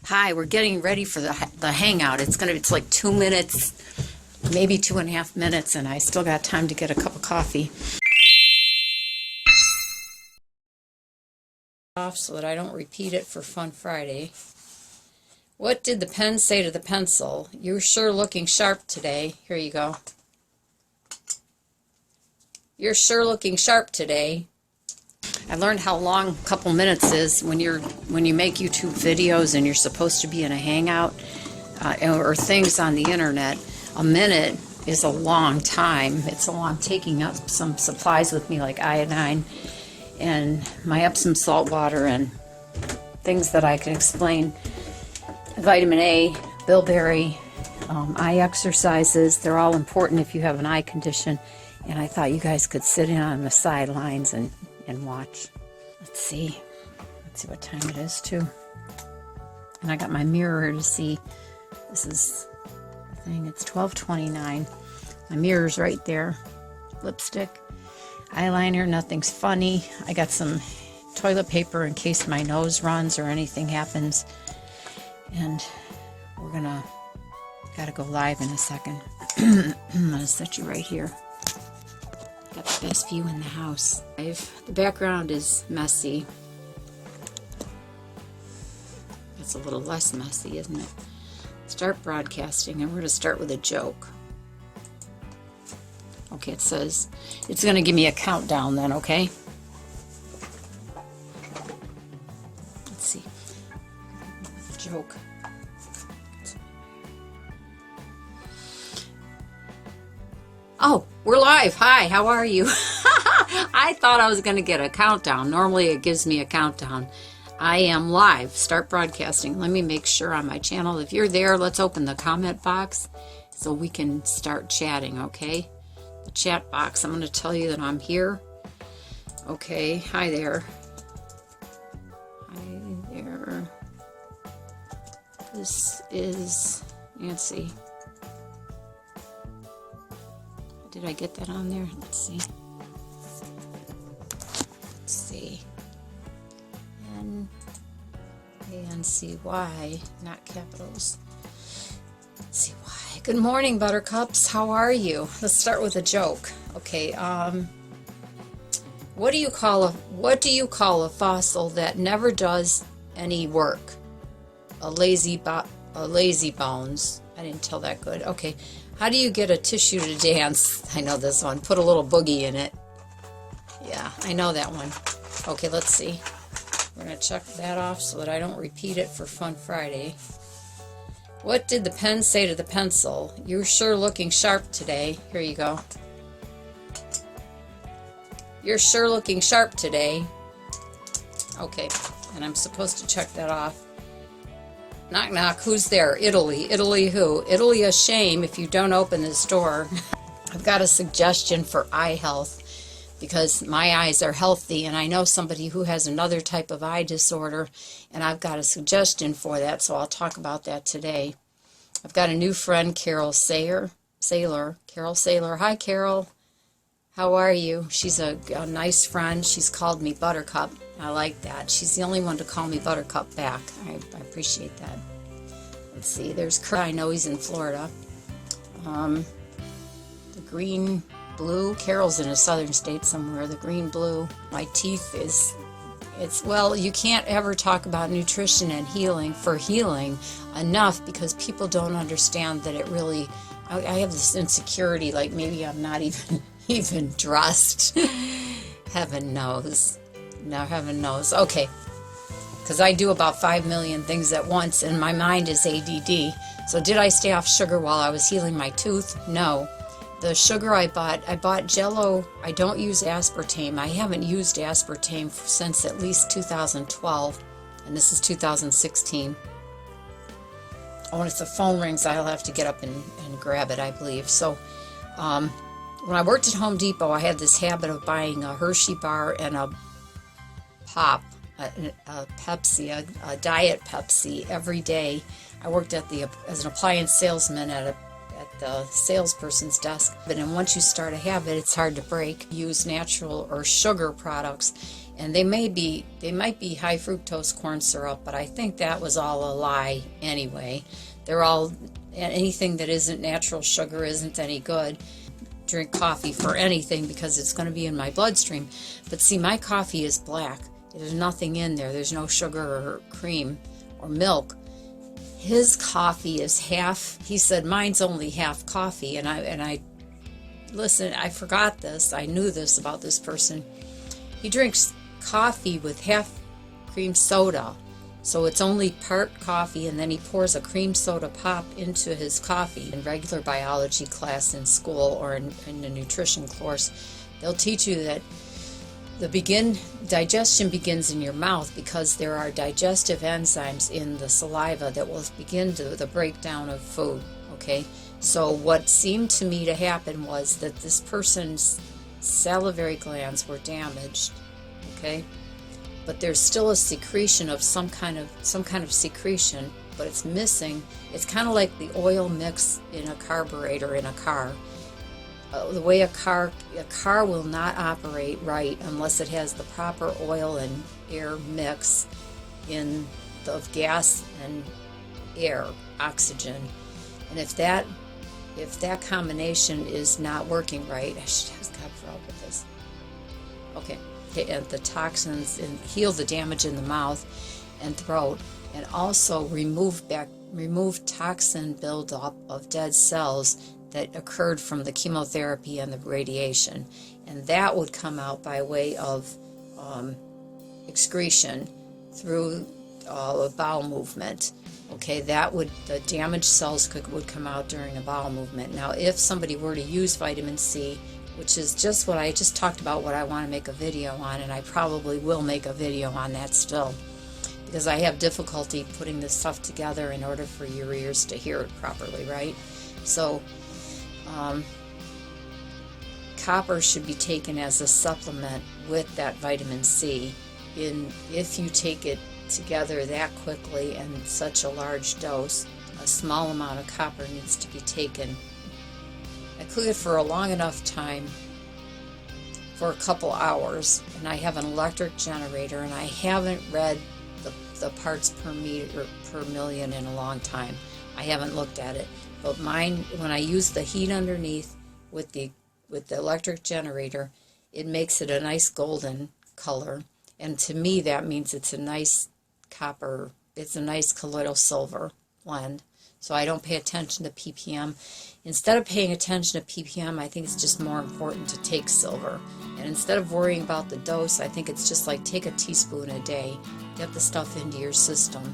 Hi, we're getting ready for the hangout. It's like 2 minutes, maybe 2.5 minutes, and I still got time to get a cup of coffee. Off so that I don't repeat it for Fun Friday. What did the pen say to the pencil? You're sure looking sharp today. Here you go. You're sure looking sharp today. I learned how long a couple minutes is when you make YouTube videos and you're supposed to be in a hangout or things on the internet. A minute is a long time. It's a long taking up some supplies with me like iodine and my Epsom salt water and things that I can explain. Vitamin A, bilberry, eye exercises. They're all important if you have an eye condition. And I thought you guys could sit in on the sidelines and watch. Let's see what time it is too. And I got my mirror to see. This is the thing. It's 12:29. My mirror's right there. Lipstick, eyeliner, nothing's funny. I got some toilet paper in case my nose runs or anything happens. And gotta go live in a second. I'm gonna set you right here. Got the best view in the house. The background is messy. It's a little less messy, isn't it? Start broadcasting, and we're going to start with a joke. Okay, it says, it's going to give me a countdown then, okay? Let's see. Joke. Oh, we're live. Hi, how are you? I thought I was going to get a countdown. Normally it gives me a countdown. I am live. Start broadcasting. Let me make sure on my channel. If you're there, let's open the comment box so we can start chatting, okay? The chat box. I'm going to tell you that I'm here. Okay, hi there. Hi there. This is Nancy. Did I get that on there? Let's see. Let's see. N-A-N-C-Y, not capitals. C-Y. Good morning, buttercups. How are you? Let's start with a joke. Okay. What do you call a fossil that never does any work? A lazy bones. I didn't tell that good. Okay. How do you get a tissue to dance? I know this one. Put a little boogie in it. Yeah, I know that one. Okay, let's see. We're going to check that off so that I don't repeat it for Fun Friday. What did the pen say to the pencil? You're sure looking sharp today. Here you go. You're sure looking sharp today. Okay, and I'm supposed to check that off. Knock, knock. Who's there? Italy. Italy who? Italy a shame if you don't open this door. I've got a suggestion for eye health because my eyes are healthy and I know somebody who has another type of eye disorder and I've got a suggestion for that, so I'll talk about that today. I've got a new friend, Carol Saylor. Carol Saylor. Hi, Carol. How are you? She's a nice friend. She's called me Buttercup. I like that. She's the only one to call me Buttercup back. I appreciate that. Let's see. There's Kurt. I know he's in Florida. The green, blue. Carol's in a southern state somewhere. The green, blue. My teeth well, you can't ever talk about nutrition and healing enough because people don't understand that it really, I have this insecurity like maybe I'm not even dressed. Heaven knows. No, heaven knows. Okay. Because I do about 5 million things at once and my mind is ADD. So did I stay off sugar while I was healing my tooth? No. The sugar I bought Jell-O. I don't use aspartame. I haven't used aspartame since at least 2012. And this is 2016. Oh, and if the phone rings, I'll have to get up and grab it, I believe. So, when I worked at Home Depot, I had this habit of buying a Hershey bar and a pop, a Pepsi, a diet Pepsi every day. I worked as an appliance salesman at the salesperson's desk. And once you start a habit, it's hard to break. Use natural or sugar products. And they might be high fructose corn syrup, but I think that was all a lie anyway. They're all, anything that isn't natural sugar isn't any good. Drink coffee for anything because it's going to be in my bloodstream. But see, my coffee is black. There's nothing in there. There's no sugar or cream or milk. His coffee is half, he said, mine's only half coffee. And I listen, I forgot this. I knew this about this person. He drinks coffee with half cream soda. So it's only part coffee, and then he pours a cream soda pop into his coffee. In regular biology class in school or in the nutrition course, they'll teach you that digestion begins in your mouth because there are digestive enzymes in the saliva that will begin the breakdown of food, okay? So what seemed to me to happen was that this person's salivary glands were damaged, okay? But there's still a secretion of some kind of secretion, but it's missing. It's kind of like the oil mix in a carburetor in a car. The way a car will not operate right unless it has the proper oil and air mix of gas and air, oxygen. And if that combination is not working right, I should ask God for help with this. Okay. And the toxins and heal the damage in the mouth and throat, and also remove toxin buildup of dead cells that occurred from the chemotherapy and the radiation, and that would come out by way of excretion through a bowel movement. Okay, the damaged cells would come out during a bowel movement. Now, if somebody were to use vitamin C, which is just what I just talked about, what I want to make a video on, and I probably will make a video on that still, because I have difficulty putting this stuff together in order for your ears to hear it properly, right? So, copper should be taken as a supplement with that vitamin C. If you take it together that quickly and such a large dose, a small amount of copper needs to be taken. I cook it for a long enough time, for a couple hours, and I have an electric generator, and I haven't read the parts per million in a long time. I haven't looked at it, but mine, when I use the heat underneath with the electric generator, it makes it a nice golden color, and to me that means it's a nice copper, it's a nice colloidal silver blend. So I don't pay attention to ppm. Instead of paying attention to ppm, I think it's just more important to take silver. And instead of worrying about the dose, I think it's just like take a teaspoon a day, get the stuff into your system,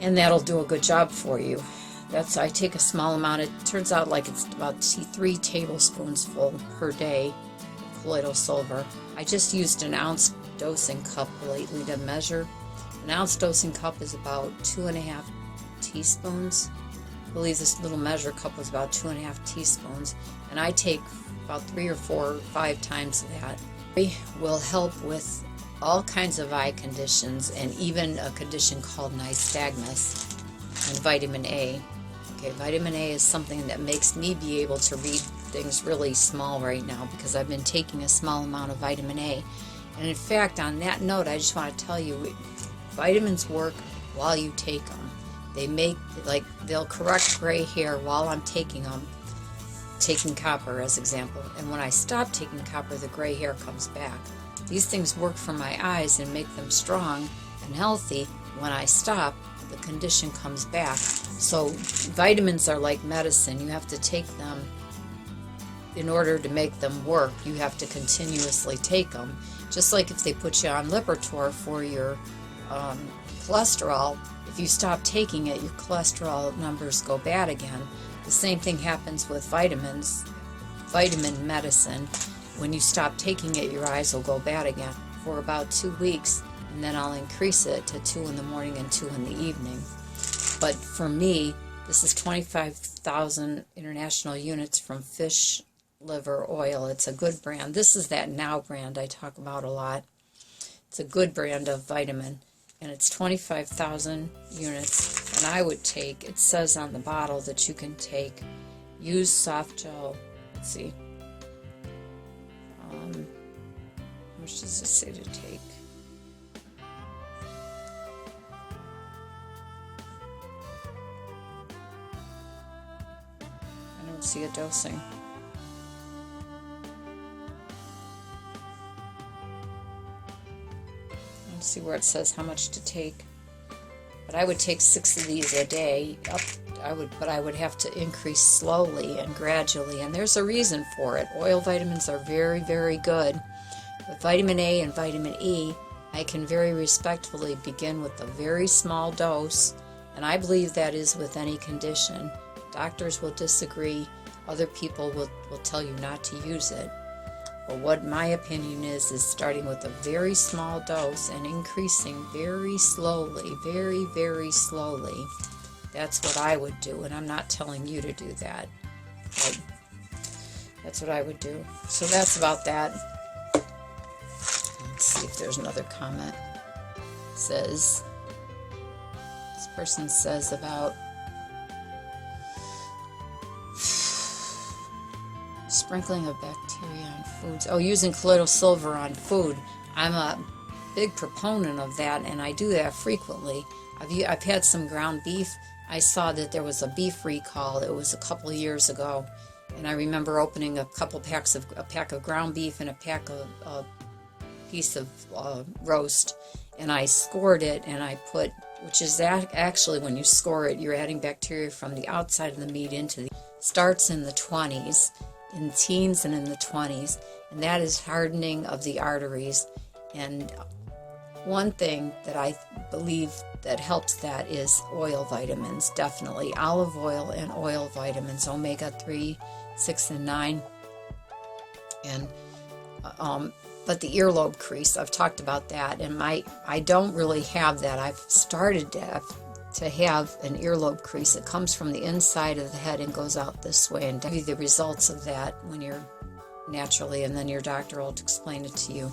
and that'll do a good job for you. I take a small amount. It turns out like it's about 3 tablespoons full per day of colloidal silver. I just used an ounce dosing cup lately to measure. An ounce dosing cup is about 2.5 teaspoons. I believe this little measure cup was about 2.5 teaspoons, and I take about 3 or 4 or 5 times of that. It will help with all kinds of eye conditions, and even a condition called nystagmus, and vitamin A. Okay, vitamin A is something that makes me be able to read things really small right now because I've been taking a small amount of vitamin A. And in fact, on that note, I just want to tell you, vitamins work while you take them. They'll correct gray hair while I'm taking them, taking copper as example. And when I stop taking copper, the gray hair comes back. These things work for my eyes and make them strong and healthy. When I stop, the condition comes back. So vitamins are like medicine. You have to take them in order to make them work. You have to continuously take them. Just like if they put you on Lipitor for your cholesterol, if you stop taking it, your cholesterol numbers go bad again. The same thing happens with vitamins, vitamin medicine. When you stop taking it, your eyes will go bad again for about 2 weeks, and then I'll increase it to 2 in the morning and 2 in the evening. But for me, this is 25,000 international units from fish liver oil. It's a good brand. This is that Now brand I talk about a lot. It's a good brand of vitamin, and it's 25,000 units. And I would take, it says on the bottle that you can use soft gel. Let's see. much does it say to take? I don't see a dosing. I don't see where it says how much to take. But I would take 6 of these a day. But I would have to increase slowly and gradually, and there's a reason for it. Oil vitamins are very, very good. With vitamin A and vitamin E, I can very respectfully begin with a very small dose, and I believe that is with any condition. Doctors will disagree. Other people will tell you not to use it. But what my opinion is starting with a very small dose and increasing very slowly, very, very slowly. That's what I would do, and I'm not telling you to do that. But that's what I would do. So that's about that. Let's see if there's another comment. It says, this person says about sprinkling of bacteria on foods. Oh, using colloidal silver on food. I'm a big proponent of that, and I do that frequently. I've had some ground beef. I saw that there was a beef recall. It was a couple of years ago, and I remember opening a pack of ground beef and a pack of piece of roast, and I scored it, and I put, which is actually when you score it, you're adding bacteria from the outside of the meat into the, starts in the 20s, in teens and in the 20s, and that is hardening of the arteries. And one thing that I believe that helps that is oil vitamins, definitely. Olive oil and oil vitamins, omega-3, 6, and 9. And but the earlobe crease, I've talked about that, and I don't really have that. I've started to have an earlobe crease. It comes from the inside of the head and goes out this way, and give you the results of that when you're naturally, and then your doctor will explain it to you.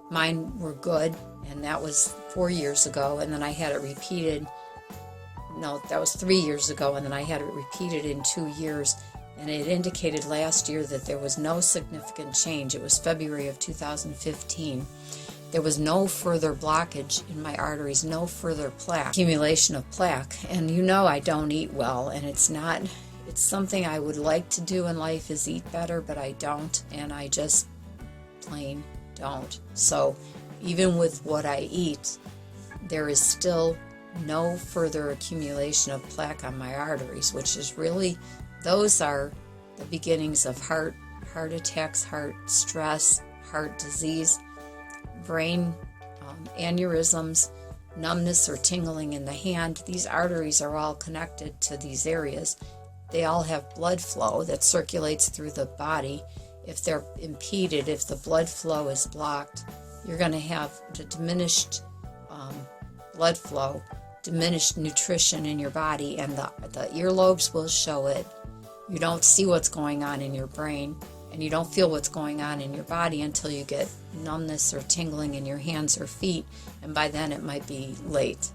Mine were good, and that was 4 years ago, and then I had it repeated. No, that was 3 years ago, and then I had it repeated in 2 years, and it indicated last year that there was no significant change. It was February of 2015. There was no further blockage in my arteries, no further plaque, accumulation of plaque. And you know I don't eat well, and it's something I would like to do in life is eat better, but I don't, and I just plain don't. So even with what I eat, there is still no further accumulation of plaque on my arteries, which is really, those are the beginnings of heart attacks, heart stress, heart disease, brain aneurysms, numbness or tingling in the hand. These arteries are all connected to these areas. They all have blood flow that circulates through the body. If they're impeded, if the blood flow is blocked, you're going to have diminished blood flow, diminished nutrition in your body, and the earlobes will show it. You don't see what's going on in your brain, and you don't feel what's going on in your body until you get numbness or tingling in your hands or feet, and by then it might be late.